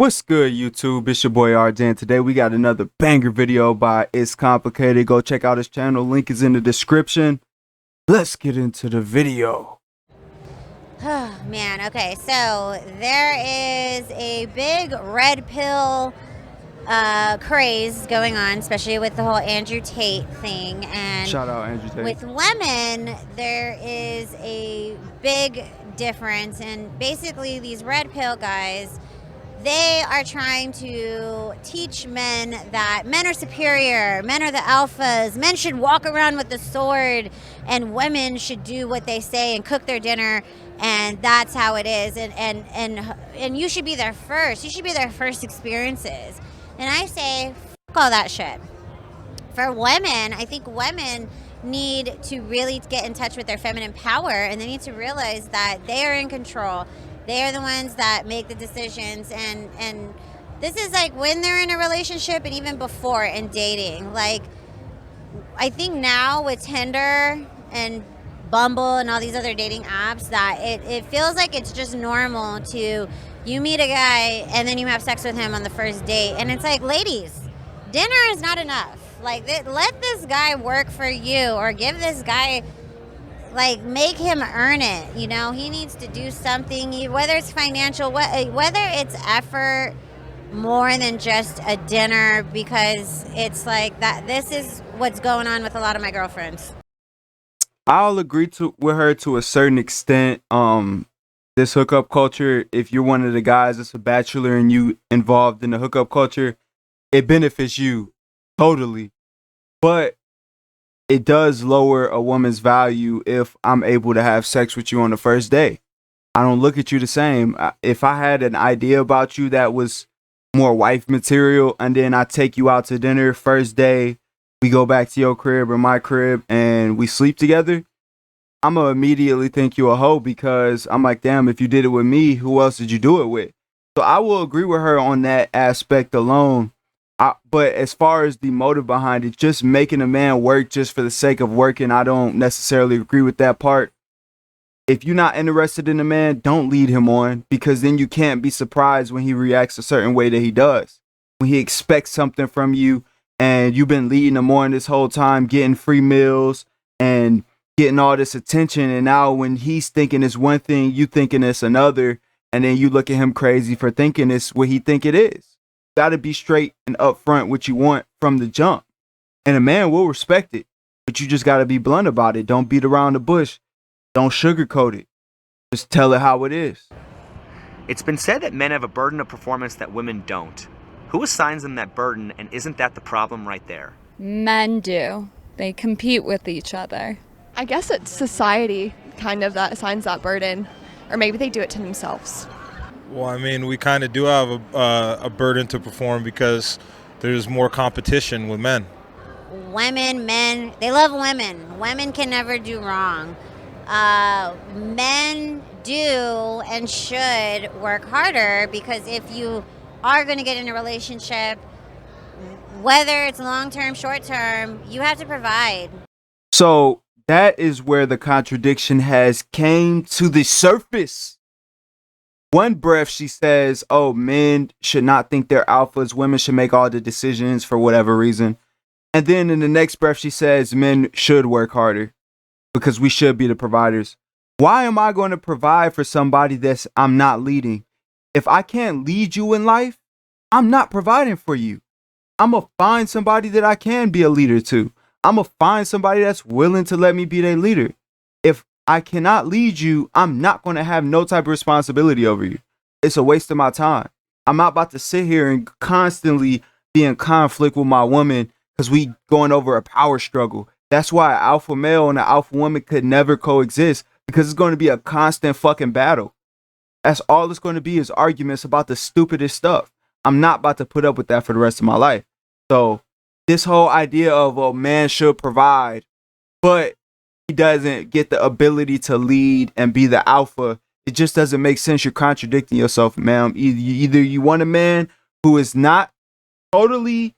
What's good, YouTube? It's your boy RJ, and today we got another banger video by It's Complicated. Go check out his channel. Link is in the description. Let's get into the video. Oh, man. Okay, so there is a big red pill craze going on, especially with the whole Andrew Tate thing. And Shout out Andrew Tate. with women, there is a big difference. And basically, these red pill guys, they are trying to teach men that men are superior, men are the alphas, men should walk around with the sword, and women should do what they say and cook their dinner, and that's how it is. And you should be their first. You should be their first experiences. And I say, fuck all that shit. For women, I think women need to really get in touch with their feminine power, and they need to realize that they are in control. They are the ones that make the decisions, and this is like when they're in a relationship and even before in dating. Like, I think now with Tinder and Bumble and all these other dating apps that it feels like it's just normal to you meet a guy and then you have sex with him on the first date, and it's like, ladies, dinner is not enough. Like, let this guy work for you, or give this guy, like, make him earn it. You know, he needs to do something, whether it's financial, whether it's effort more than just a dinner, because it's like that. This is what's going on with a lot of my girlfriends. I'll agree with her to a certain extent. This hookup culture, if you're one of the guys that's a bachelor and you involved in the hookup culture, it benefits you totally. But it does lower a woman's value if I'm able to have sex with you on the first day. I don't look at you the same. If I had an idea about you that was more wife material, and then I take you out to dinner first day, we go back to your crib or my crib and we sleep together, I'm going to immediately think you a hoe, because I'm like, damn, if you did it with me, who else did you do it with? So I will agree with her on that aspect alone. But as far as the motive behind it, just making a man work just for the sake of working, I don't necessarily agree with that part. If you're not interested in a man, don't lead him on, because then you can't be surprised when he reacts a certain way that he does. When he expects something from you and you've been leading him on this whole time, getting free meals and getting all this attention, and now when he's thinking it's one thing, you thinking it's another, and then you look at him crazy for thinking it's what he think it is. Got to be straight and upfront what you want from the jump, and a man will respect it, but you just got to be blunt about it. Don't beat around the bush. Don't sugarcoat it. Just tell it how it is. It's been said that men have a burden of performance that women don't. Who assigns them that burden, and isn't that the problem right there? Men do. They compete with each other. I guess it's society kind of that assigns that burden, or maybe they do it to themselves. Well, I mean, we kind of do have a burden to perform because there's more competition with men. Women, men, they love women. Women can never do wrong. Men do and should work harder, because if you are going to get in a relationship, whether it's long-term, short-term, you have to provide. So that is where the contradiction has came to the surface. One breath she says, oh, men should not think they're alphas, women should make all the decisions for whatever reason. And then in the next breath she says men should work harder because we should be the providers. Why am I going to provide for somebody that's I'm not leading? If I can't lead you in life, I'm not providing for you. I'm going to find somebody that I can be a leader to. I'm going to find somebody that's willing to let me be their leader. If I cannot lead you, I'm not going to have no type of responsibility over you. It's a waste of my time. I'm not about to sit here and constantly be in conflict with my woman because we going over a power struggle. That's why an alpha male and an alpha woman could never coexist, because it's going to be a constant fucking battle. That's all it's going to be, is arguments about the stupidest stuff. I'm not about to put up with that for the rest of my life. So this whole idea of a man should provide, but he doesn't get the ability to lead and be the alpha, it just doesn't make sense. You're contradicting yourself, man. Either you want a man who is not totally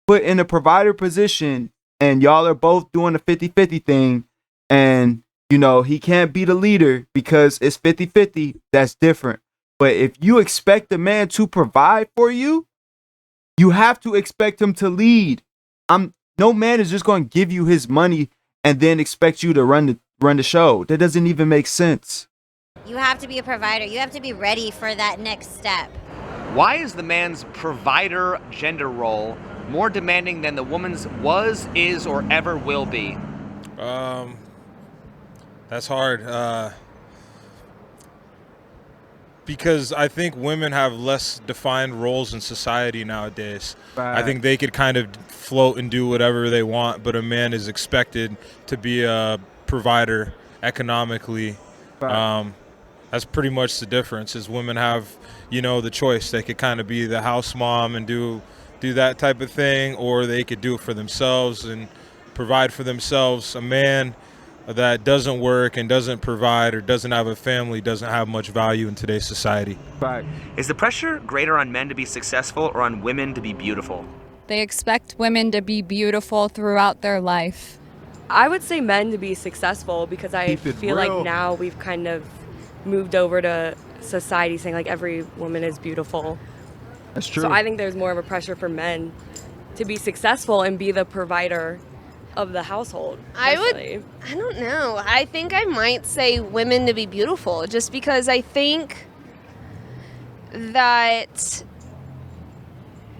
put in a provider position and y'all are both doing a 50-50 thing, and you know he can't be the leader because it's 50-50, that's different. But if you expect a man to provide for you, you have to expect him to lead. No man is just going to give you his money and then expect you to run the show. That doesn't even make sense. You have to be a provider. You have to be ready for that next step. Why is the man's provider gender role more demanding than the woman's was, is, or ever will be? That's hard. Because I think women have less defined roles in society nowadays. I think they could kind of float and do whatever they want, but a man is expected to be a provider economically. That's pretty much the difference. Is women have, the choice. They could kind of be the house mom and do that type of thing, or they could do it for themselves and provide for themselves. A man that doesn't work and doesn't provide or doesn't have a family doesn't have much value in today's society. Right. Is the pressure greater on men to be successful or on women to be beautiful? They expect women to be beautiful throughout their life. I would say men to be successful, because I feel like now we've kind of moved over to society saying like every woman is beautiful. That's true. So I think there's more of a pressure for men to be successful and be the provider of the household. I don't know. I think I might say women to be beautiful, just because I think that,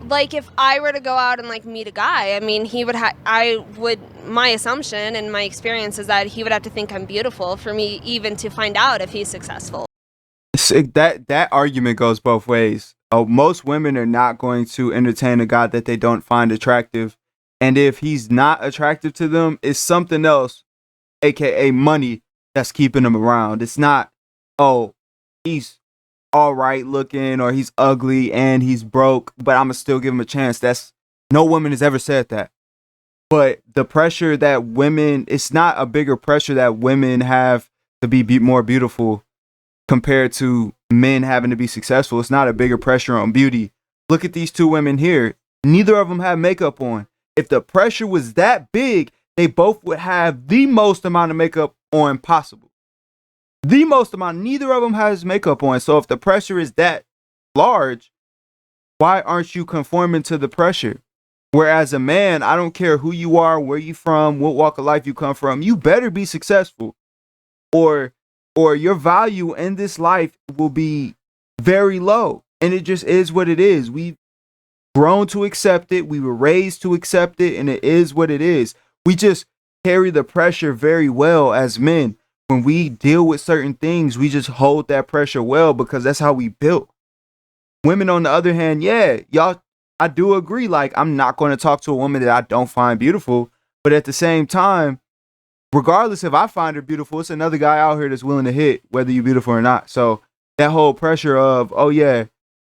like, if I were to go out and like meet a guy, I mean, my assumption and my experience is that he would have to think I'm beautiful for me even to find out if he's successful. That argument goes both ways. Most women are not going to entertain a guy that they don't find attractive. And if he's not attractive to them, it's something else, aka money, that's keeping him around. It's not, he's all right looking or he's ugly and he's broke, but I'm going to still give him a chance. No woman has ever said that. But the pressure that women, it's not a bigger pressure that women have to be more beautiful compared to men having to be successful. It's not a bigger pressure on beauty. Look at these two women here. Neither of them have makeup on. If the pressure was that big, they both would have the most amount of makeup on possible. The most amount. Neither of them has makeup on. So if the pressure is that large, why aren't you conforming to the pressure? Whereas a man, I don't care who you are, where you from, what walk of life you come from, you better be successful. Or your value in this life will be very low. And it just is what it is. We've grown to accept it. We were raised to accept it, and it is what it is. We just carry the pressure very well as men. When we deal with certain things, we just hold that pressure well because that's how we built. Women, on the other hand, I do agree. Like, I'm not going to talk to a woman that I don't find beautiful, but at the same time, regardless if I find her beautiful, it's another guy out here that's willing to hit whether you're beautiful or not. So that whole pressure of,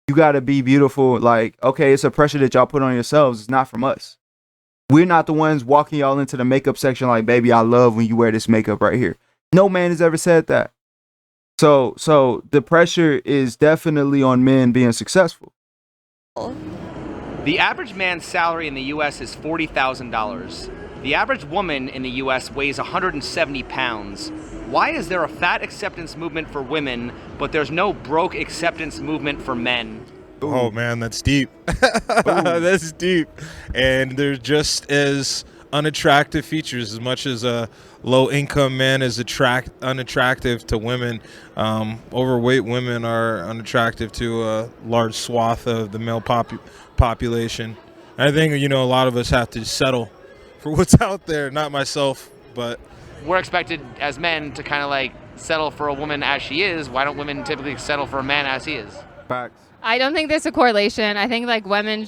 you got to be beautiful. Like, okay, it's a pressure that y'all put on yourselves. It's not from us. We're not the ones walking y'all into the makeup section like, baby, I love when you wear this makeup right here. No man has ever said that. So the pressure is definitely on men being successful. The average man's salary in the U.S. is $40,000. The average woman in the U.S. weighs 170 pounds. Why is there a fat acceptance movement for women, but there's no broke acceptance movement for men? Ooh. Oh man, that's deep. That's deep. And they're just as unattractive features. As much as a low-income man is unattractive to women, overweight women are unattractive to a large swath of the male population. I think a lot of us have to settle for what's out there. Not myself, but we're expected as men to kind of like settle for a woman as she is. Why don't women typically settle for a man as he is? Facts. I don't think there's a correlation. I think like women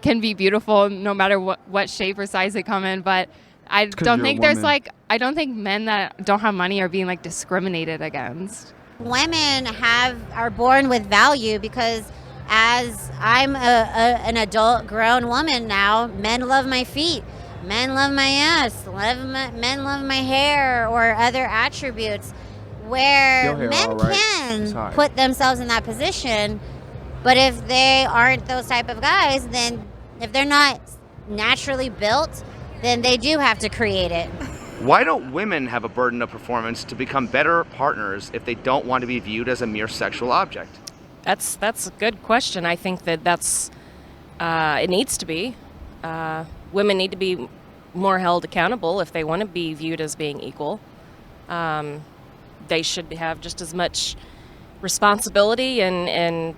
can be beautiful no matter what shape or size they come in, but I don't think there's like, I don't think men that don't have money are being like discriminated against. Women are born with value because as I'm an adult grown woman now, men love my feet. Men love my ass, men love my hair or other attributes where men can put themselves in that position. But if they aren't those type of guys, then if they're not naturally built, then they do have to create it. Why don't women have a burden of performance to become better partners if they don't want to be viewed as a mere sexual object? That's a good question. I think that's it needs to be. Women need to be more held accountable if they want to be viewed as being equal. They should have just as much responsibility and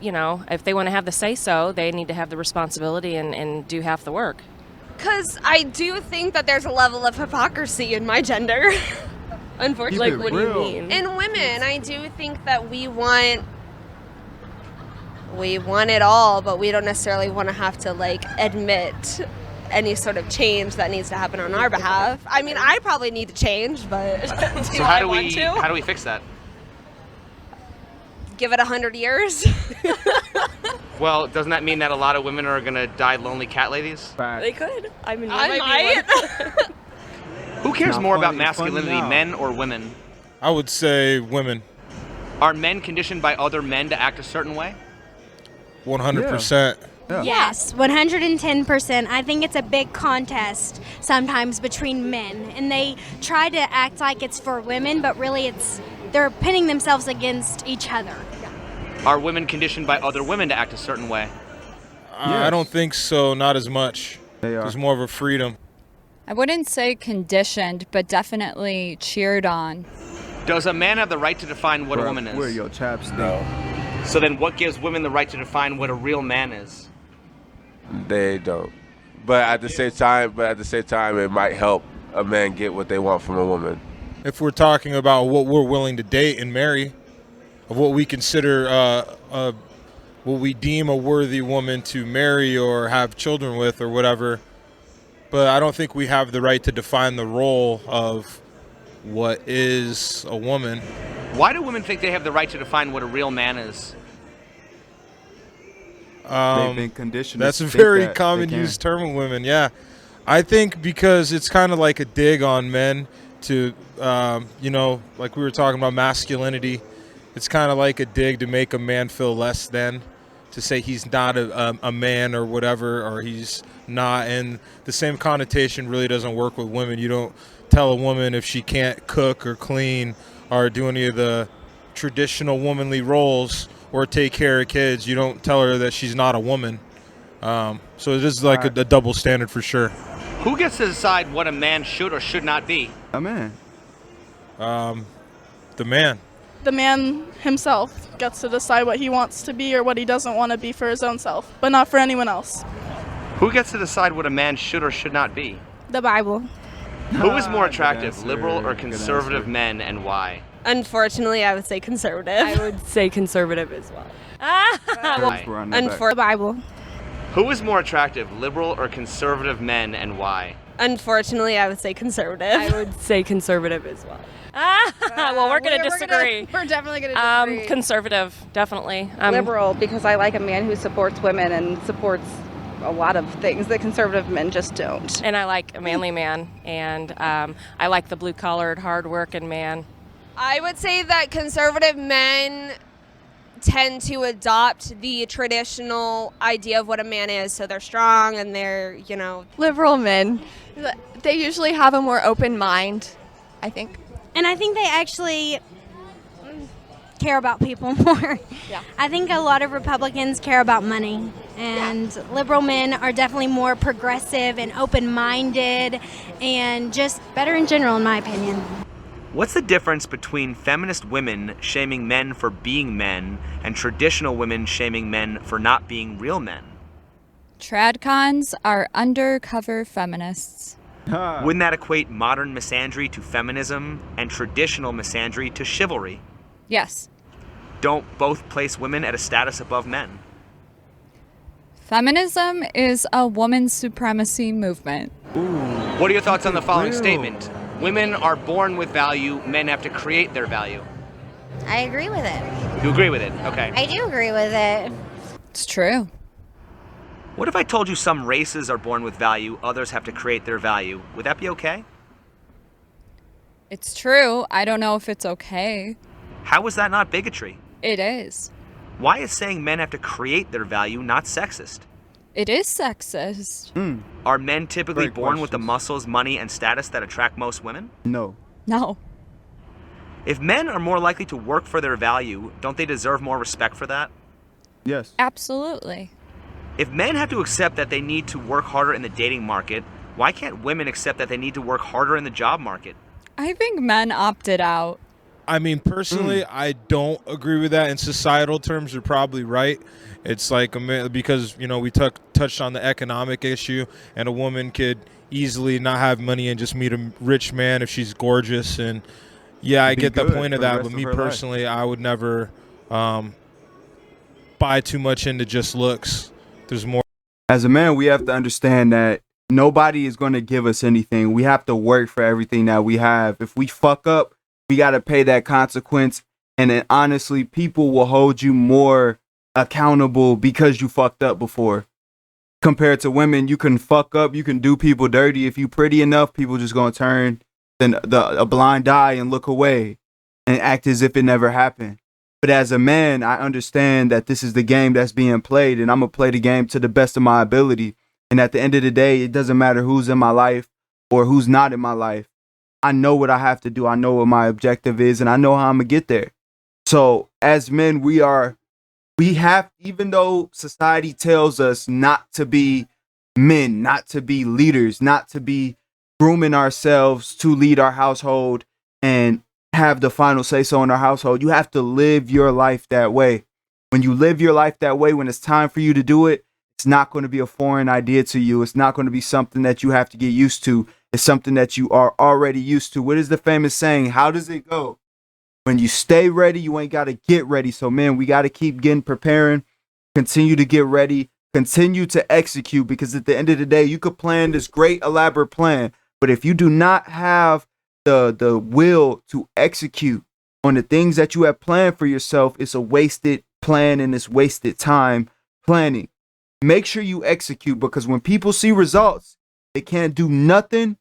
you know, if they want to have the say-so, they need to have the responsibility and do half the work. Because I do think that there's a level of hypocrisy in my gender. Unfortunately. Like, what do you mean? In women, I do think that we want it all, but we don't necessarily want to have to, like, admit any sort of change that needs to happen on our behalf. I mean, I probably need to change, but So how do we fix that? Give it 100 years. Well, doesn't that mean that a lot of women are gonna die lonely cat ladies? They could. I mean, I might. Who cares Not more funny, about it's funny masculinity, now. men or women? I would say women. Are men conditioned by other men to act a certain way? 100%. Yeah. Yes, 110%. I think it's a big contest sometimes between men, and they try to act like it's for women, but really they're pitting themselves against each other. Are women conditioned by other women to act a certain way? I don't think so, not as much. They are. There's more of a freedom. I wouldn't say conditioned, but definitely cheered on. Does a man have the right to define what a woman is? Where your chapstick? So then what gives women the right to define what a real man is? They don't. But at the same time, it might help a man get what they want from a woman. If we're talking about what we're willing to date and marry, of what we consider, what we deem a worthy woman to marry or have children with or whatever, but I don't think we have the right to define the role of what is a woman. Why do women think they have the right to define what a real man is? They've been conditioned. That's to a think very that common they can. used term of women, yeah. I think because it's kind of like a dig on men to, you know, like we were talking about masculinity. It's kind of like a dig to make a man feel less than, to say he's not a man or whatever, or he's not. And the same connotation really doesn't work with women. You don't tell a woman if she can't cook or clean or do any of the traditional womanly roles or take care of kids. You don't tell her that she's not a woman. So it is like a double standard for sure. Who gets to decide what a man should or should not be? A man. The man. The man himself gets to decide what he wants to be or what he doesn't want to be for his own self, but not for anyone else. Who gets to decide what a man should or should not be? The Bible. Who is more Good attractive, answer, liberal or good conservative answer. men, and why? Unfortunately, I would say conservative. I would say conservative as well. Why? We're on that back. The Bible. Who is more attractive, liberal or conservative men, and why? Unfortunately, I would say conservative. I would say conservative as well. Well, we're going to disagree. We're definitely going to disagree. Conservative, definitely. Liberal, because I like a man who supports women and supports a lot of things that conservative men just don't. And I like a manly man, and I like the blue-collared, hard-working man. I would say that conservative men tend to adopt the traditional idea of what a man is. So they're strong and they're, you know. Liberal men, they usually have a more open mind, I think. And I think they actually care about people more. Yeah. I think a lot of Republicans care about money, and liberal men are definitely more progressive and open-minded and just better in general, in my opinion. What's the difference between feminist women shaming men for being men and traditional women shaming men for not being real men? Tradcons are undercover feminists. Wouldn't that equate modern misandry to feminism and traditional misandry to chivalry? Yes. Don't both place women at a status above men? Feminism is a woman's supremacy movement. What are your thoughts on the following statement? Women are born with value, men have to create their value. I agree with it. You agree with it? Okay. I do agree with it. It's true. What if I told you some races are born with value, others have to create their value? Would that be okay? It's true. I don't know if it's okay. How is that not bigotry? It is. Why is saying men have to create their value not sexist? It is sexist. Are men typically Great born with the questions. muscles, money, and status that attract most women? No. No. If men are more likely to work for their value, don't they deserve more respect for that? Yes. Absolutely. If men have to accept that they need to work harder in the dating market, why can't women accept that they need to work harder in the job market? I think men opted out. I mean, personally, I don't agree with that. In societal terms, you're probably right. It's like because we touched on the economic issue, and a woman could easily not have money and just meet a rich man if she's gorgeous. And yeah, I get the point of that. But me personally, I would never buy too much into just looks. There's more. As a man, we have to understand that nobody is going to give us anything. We have to work for everything that we have. If we fuck up, we got to pay that consequence. And then honestly, people will hold you more accountable because you fucked up before. Compared to women, you can fuck up, you can do people dirty. If you pretty enough, people just going to turn a blind eye and look away and act as if it never happened. But as a man, I understand that this is the game that's being played, and I'm going to play the game to the best of my ability. And at the end of the day, it doesn't matter who's in my life or who's not in my life. I know what I have to do. I know what my objective is, and I know how I'm going to get there. So as men, we have, even though society tells us not to be men, not to be leaders, not to be grooming ourselves to lead our household and have the final say so in our household, you have to live your life that way. When you live your life that way, when it's time for you to do it, it's not going to be a foreign idea to you. It's not going to be something that you have to get used to. It's something that you are already used to. What is the famous saying? How does it go? When you stay ready, you ain't got to get ready. So, man, we got to keep preparing, continue to get ready, continue to execute, because at the end of the day, you could plan this great elaborate plan, but if you do not have the will to execute on the things that you have planned for yourself, it's a wasted plan and it's wasted time planning. Make sure you execute, because when people see results, they can't do nothing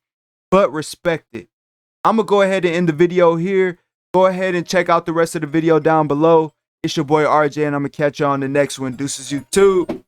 but respect it. I'm going to go ahead and end the video here. Go ahead and check out the rest of the video down below. It's your boy RJ, and I'm going to catch you on the next one. Deuces, YouTube.